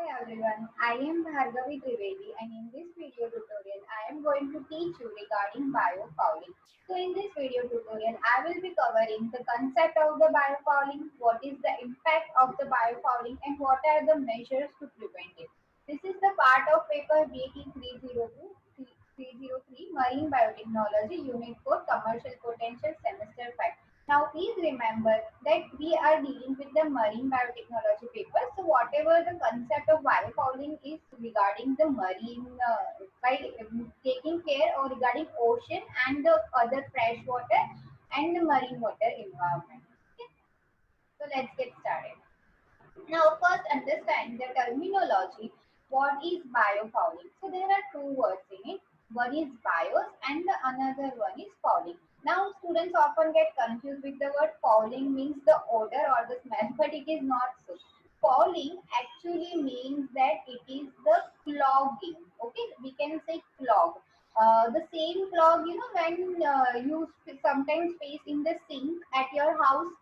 Hi everyone, I am Bhargavi Trivedi and in this video tutorial I am going to teach you regarding biofouling. So in this video tutorial I will be covering the concept of the biofouling, what is the impact of the biofouling and what are the measures to prevent it. This is the part of paper BT 302 303 Marine Biotechnology Unit 4 Commercial Potential Semester 5. Now please remember that we are dealing with the marine biotechnology paper. So whatever the concept of biofouling is regarding the marine, by taking care or regarding ocean and the other fresh water and the marine water environment. Okay. So let's get started. Now first understand the terminology. What is biofouling? So there are two words in it. One is bios and the another one is fouling. Now students often get confused with the word fouling means the odor or the smell, but it is not so. Fouling actually means that it is the clogging. Okay, we can say clog. The same clog, when you sometimes face in the sink at your house,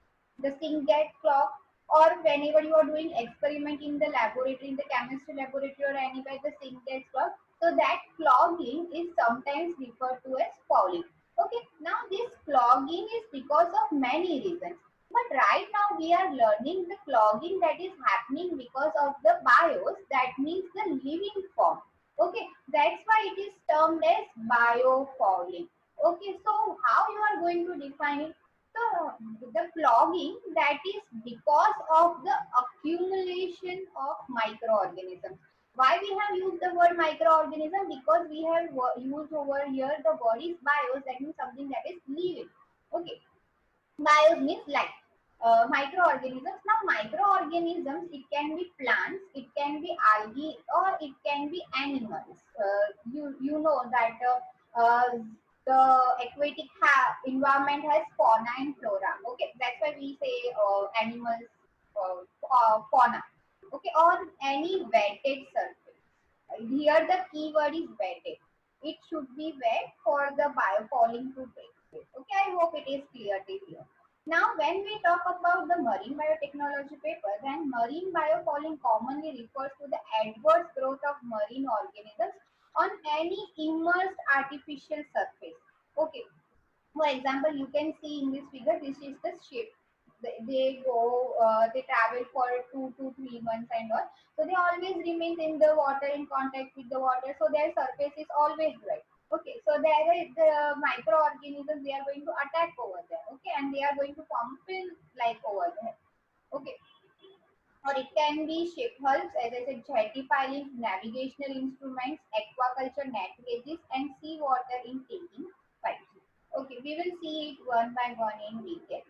the sink gets clogged, or whenever you are doing experiment in the laboratory, in the chemistry laboratory or anywhere, the sink gets clogged. So that clogging is sometimes referred to as fouling. Okay, now this clogging is because of many reasons. But right now we are learning the clogging that is happening because of the bios, that means the living form. Okay, that's why it is termed as biofouling. Okay, so how you are going to define it? So the clogging that is because of the accumulation of microorganisms. Why we have used the word microorganism? Because we have used over here the word is bios, that means something that is living. Okay, bios means life. Microorganisms. Now microorganisms, it can be plants, it can be algae, or it can be animals. You know that the aquatic environment has fauna and flora. Okay, that's why we say animals, fauna. Okay, or any wetted surface. Here the keyword is wetted. It should be wet for the biofouling to take place. Okay, I hope it is clear to you. Now, when we talk about the marine biotechnology paper, then marine biofouling commonly refers to the adverse growth of marine organisms on any immersed artificial surface. Okay, for example, you can see in this figure, this is the ship. They go, they travel for 2 to 3 months and all. So they always remain in the water, in contact with the water. So their surface is always dry. Okay, so there is the microorganisms, they are going to attack over there. Okay, and they are going to pump in like over there. Okay, or it can be ship hulls, as I said, jetty pilings, navigational instruments, aquaculture net cages, and seawater intaking pipes. Okay, we will see it one by one in detail.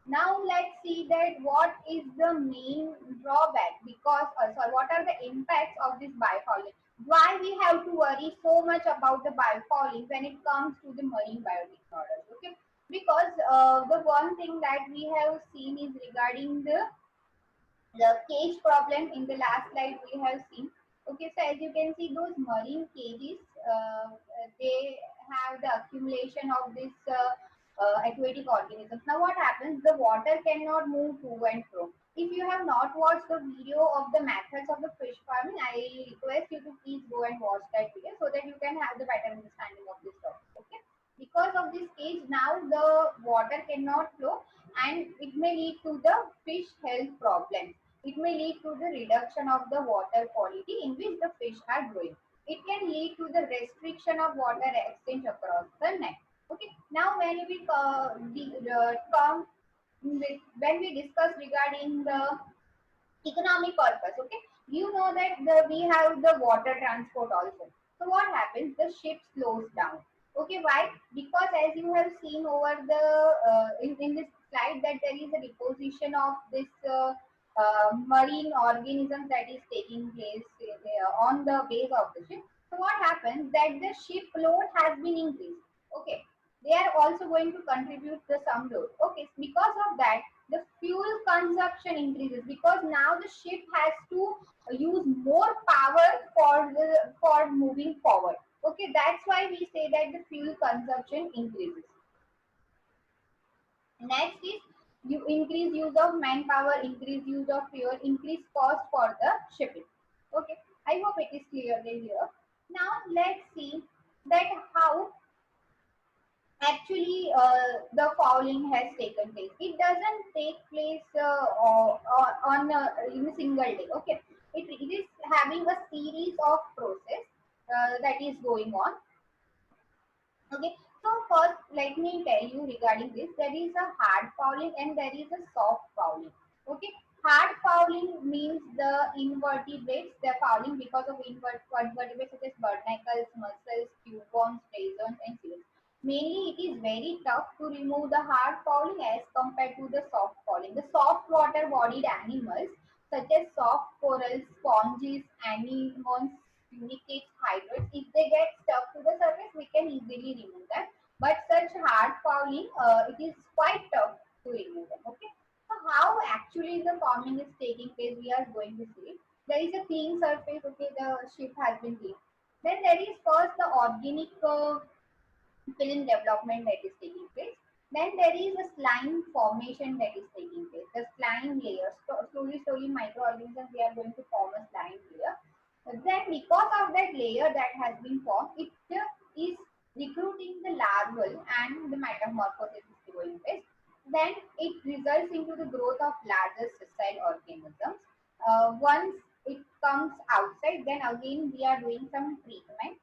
Now let's see that what is the main drawback, because sorry, what are the impacts of this biofouling? Why we have to worry so much about the biofouling when it comes to the marine biotechnology? Okay, because the one thing that we have seen is regarding the cage problem. In the last slide we have seen. Okay, so as you can see, those marine cages, they have the accumulation of this aquatic organisms. Now what happens, the water cannot move to and fro. If you have not watched the video of the methods of the fish farming, I request you to please go and watch that video so that you can have the better understanding of this topic. Okay, because of this cage, now the water cannot flow and it may lead to the fish health problems. It may lead to the reduction of the water quality in which the fish are growing. It can lead to the restriction of water exchange across the net. Okay. Now, when we come with, when we discuss regarding the economic purpose, okay, you know that we have the water transport also. So what happens, the ship slows down. Okay, why? Because as you have seen over the in this slide, that there is a deposition of this marine organisms that is taking place on the base of the ship. So what happens, that the ship load has been increased. Okay, they are also going to contribute the some load. Okay, because of that the fuel consumption increases, because now the ship has to use more power for moving forward. Okay, that's why we say that the fuel consumption increases. Next is you increase use of manpower, increase use of fuel, increase cost for the shipping. Okay, I hope it is clearly here. Now let's see that how actually the fouling has taken place. It doesn't take place on in a single day. Okay, it is having a series of process that is going on. Okay, so first let me tell you regarding this. There is a hard fouling and there is a soft fouling. Okay, hard fouling means the invertebrates, they're fouling because of invertebrates such as barnacles, mussels, cubones, phasons, and seals. Mainly, it is very tough to remove the hard fouling as compared to the soft fouling. The soft water bodied animals such as soft corals, sponges, anemones, unicates, hydroids, if they get stuck to the surface, we can easily remove them. But such hard fouling, it is quite tough to remove them. Okay. So how actually the forming is taking place, we are going to see. There is a clean surface. Okay, the ship has been cleaned. Then there is first the organic film development that is taking place. Then there is a slime formation that is taking place. The slime layer, slowly microorganisms, they are going to form a slime layer. Then because of that layer that has been formed, it is recruiting the larval and the metamorphosis is going place. Then it results into the growth of larger sessile organisms. Once it comes outside, then again we are doing some treatment,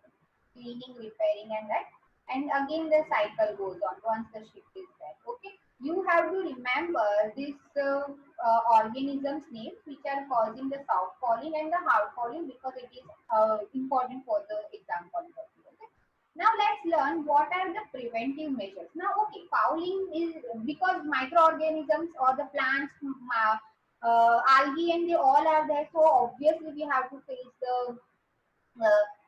cleaning, repairing, and that. And again the cycle goes on once the shift is there. Okay, you have to remember this organisms names which are causing the soft falling and the hard falling because it is important for the exam point of view. Okay, now let's learn what are the preventive measures. Now, okay, fouling is because microorganisms or the plants, algae, and they all are there, so obviously we have to face the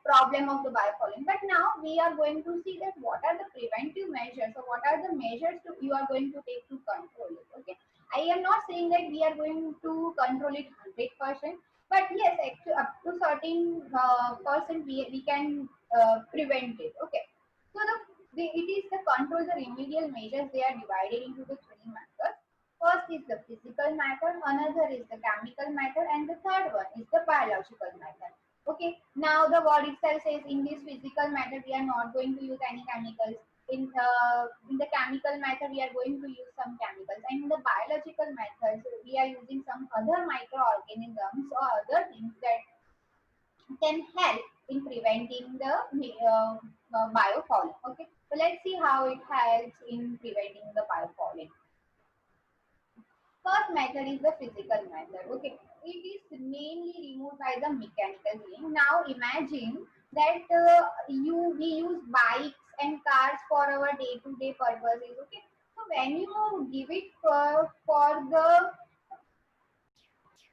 problem of the biofouling. But now we are going to see that what are the preventive measures or what are the measures you are going to take to control it. Okay, I am not saying that we are going to control it 100%, but yes, actually up to certain percent we can prevent it. Okay, so it is the control, the remedial measures, they are divided into the three methods. First is the physical method, another is the chemical method, and the third one is the biological method. Okay, now the word itself says in this physical method we are not going to use any chemicals. In the chemical method we are going to use some chemicals, and in the biological methods we are using some other microorganisms or other things that can help in preventing the biofouling. Okay, so let's see how it helps in preventing the biofouling. First method is the physical method. Okay, it is mainly removed by the mechanical healing. Now imagine that we use bikes and cars for our day-to-day purposes. Okay, so you give it for the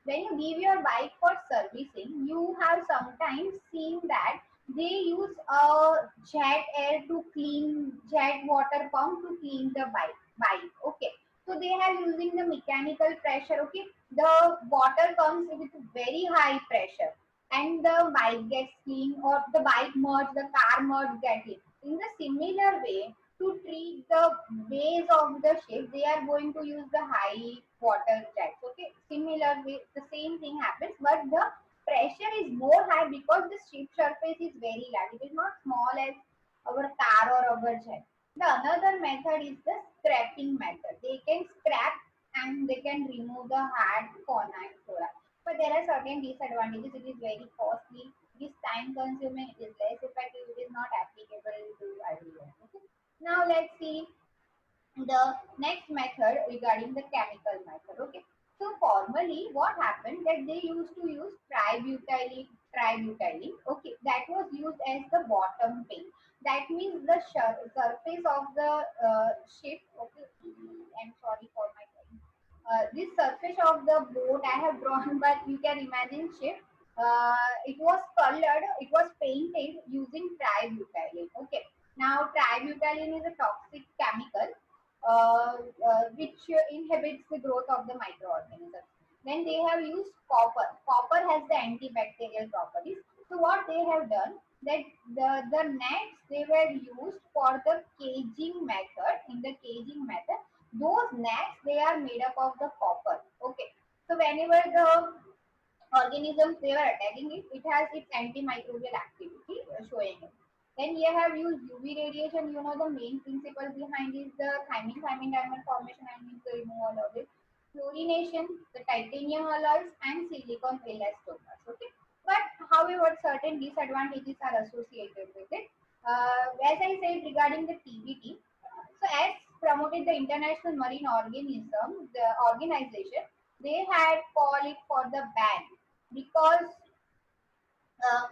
when you give your bike for servicing, you have sometimes seen that they use a jet air to clean, jet water pump to clean the bike. Okay, so they are using the mechanical pressure. Okay, the water comes with very high pressure and the bike gets clean, or the bike merge, the car merge get it in the similar way. To treat the base of the ship, they are going to use the high water jets. Okay, similar way, the same thing happens, but the pressure is more high because the ship surface is very large. It is not small as our car or our jet. The another method is the scrapping method. They can scrap and they can remove the hard fauna and flora. But there are certain disadvantages. It is very costly. It is time consuming. It is less effective. It is not applicable to everyone. Okay. Now let's see the next method regarding the chemical method. Okay, so formally what happened that they used to use tributylene. Okay, that was used as the bottom paint. That means the surface of the ship. Okay, I'm sorry for my this surface of the boat I have drawn, but you can imagine ship. It was colored, it was painted using tributylene. Okay, now tributylene is a toxic chemical which inhibits the growth of the microorganisms. Then they have used copper. Copper has the antibacterial properties. So what they have done that the nets they were used for the caging method. In the caging method, those nets they are made up of the copper. Okay. So whenever the organisms they were attacking it, it has its antimicrobial activity showing it. Then you have used UV radiation. You know the main principle behind is the thymine diamond formation and means the removal of it. Fluorination, the titanium alloys, and silicon elastomers. Okay, but however, certain disadvantages are associated with it. As I said regarding the TBT, so as promoted the International Marine Organism, the organization, they had called it for the ban because uh,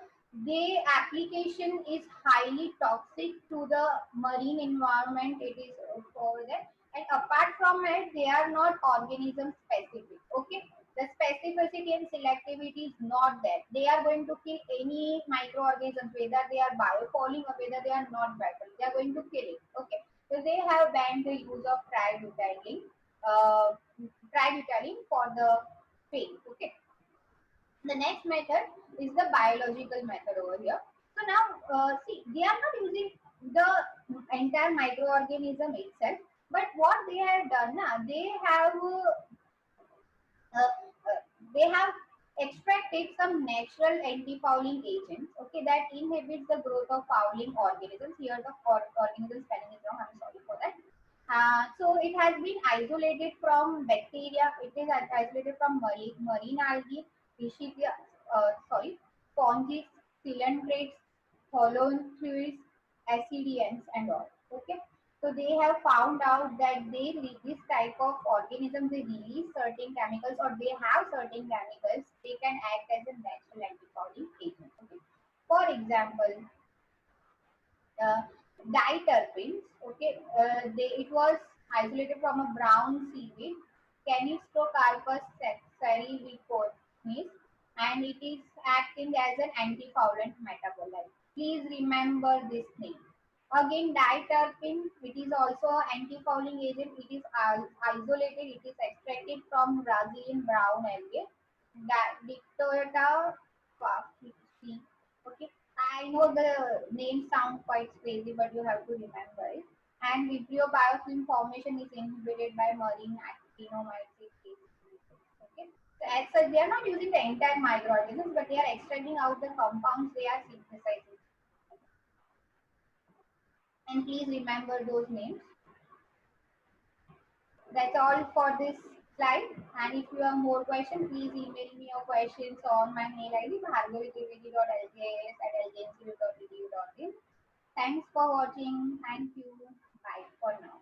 the application is highly toxic to the marine environment. It is over there, and apart from it, they are not organism specific. Okay, the specificity and selectivity is not there. They are going to kill any microorganisms, whether they are biofouling or whether they are not biofouling. They are going to kill it. Okay, so they have banned the use of uh, tributylene for the paint. Okay, the next method is the biological method over here. So now, see, they are not using the entire microorganism itself, but what they have done now, uh, they have extracted some natural anti-fouling agents, okay, that inhibits the growth of fouling organisms. Here the organism spelling is wrong, I'm sorry for that. So it has been isolated from bacteria, it is isolated from marine algae, Pischia, sponges, coelentrates, holothurids, acidians and all. Okay. So they have found out that this type of organisms they release certain chemicals or they have certain chemicals they can act as a natural antifouling agent. Okay. For example, uh, diterpenes. Okay, it was isolated from a brown seaweed, Canistrocarpus cerevisiconis, and it is acting as an antifoulant metabolite. Please remember this name. Again, diterpene, it is also an antifouling agent. It is isolated. It is extracted from Brazilian brown algae, Dictata fafici. Okay, I know the names sound quite crazy, but you have to remember it. And Vibrio biofilm formation is inhibited by marine actinomyces. Okay. So as such, they are not using the entire microorganisms, but they are extracting out the compounds they are synthesizing. And please remember those names. That's all for this slide. And if you have more questions, please email me your questions on my mail ID bhargavitrivedi.ljs@lgncu.edu.in. Thanks for watching. Thank you. Bye for now.